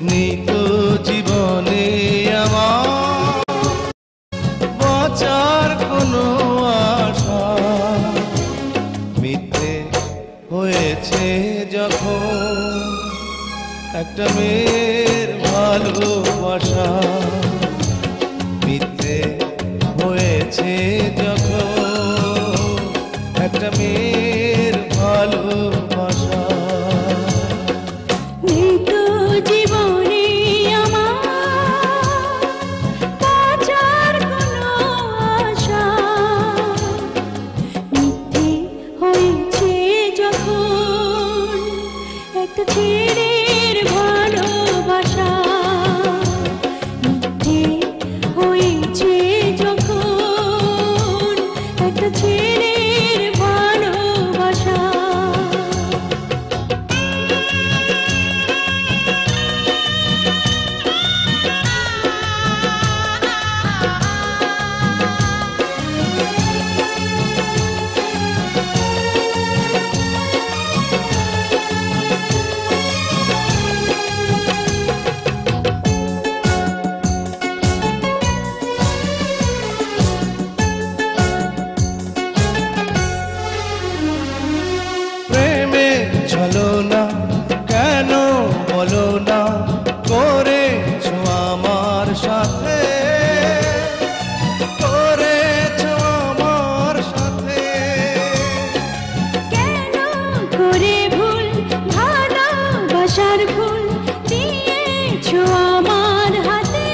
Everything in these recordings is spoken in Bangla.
নিত জীবনে আমার বাঁচার কোনো আশা মিথ্যে হয়েছে যখন একটা মেয়ের ভালোবাসা মিথ্যে হয়েছে যখন একটা মেয়ের ভালোবাসা ছেড়ের ভালোবাসা মিথ্যে হয়েছে যখন একটা ছেড়ের ভালোবাসা চলো না কেন বলো না করেছো আমার সাথে করেছো আমার সাথে কেন করে ভুল ভালোবাসার ভুল দিয়েছো আমার হাতে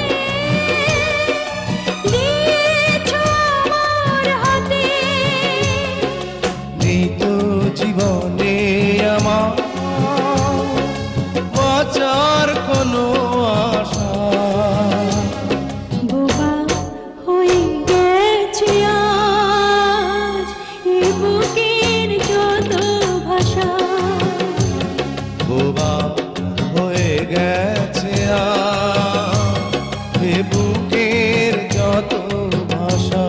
দিয়েছো আমার হাতে নিত জীবনে আমার বাঁচার কোনো আশা বোবা হয়ে গেছে আজ এ বুকের যত ভাষা বোবা হয়ে গেছে আজ এ বুকের যত ভাষা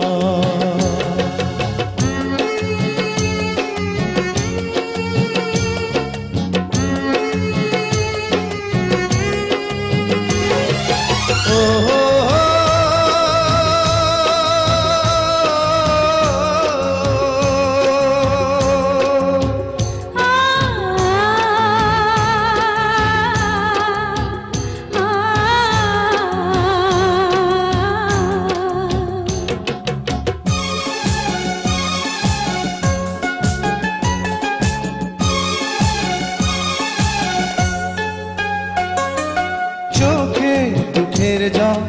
চোখে দুঃখের জল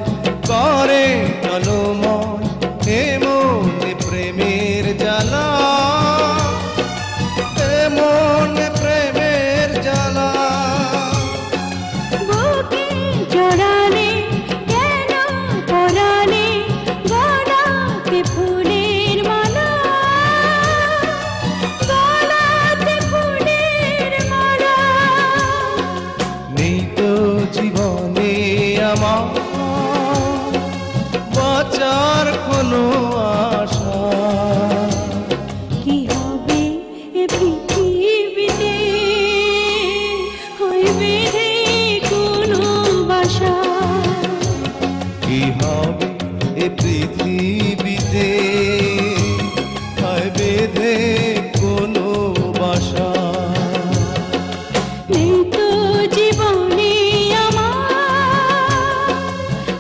করে টলমল এমন প্রেমের জ্বালা এমন প্রেমের জ্বালা বুকে জড়ালে কেন পরালে গলাতে ফুলের মালা গলাতে ফুলের মালা নিত জীবনে আমার বাঁচার কোনো আশা কি হবে এ পৃথিবীতে হইবে রে কোনো বাসা কি হবে এ পৃথিবীতে হয় বেঁধে কোনো বাসা নেই তো জীবনে আমার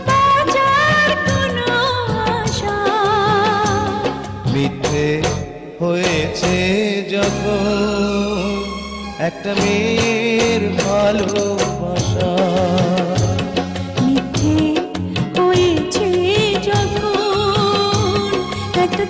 বাঁচার কোনো আশা মিথ্যে হয়েছে যখন একটা মেয়ের ভালোবাসা মিথ্যে হয়েছে যখন একটা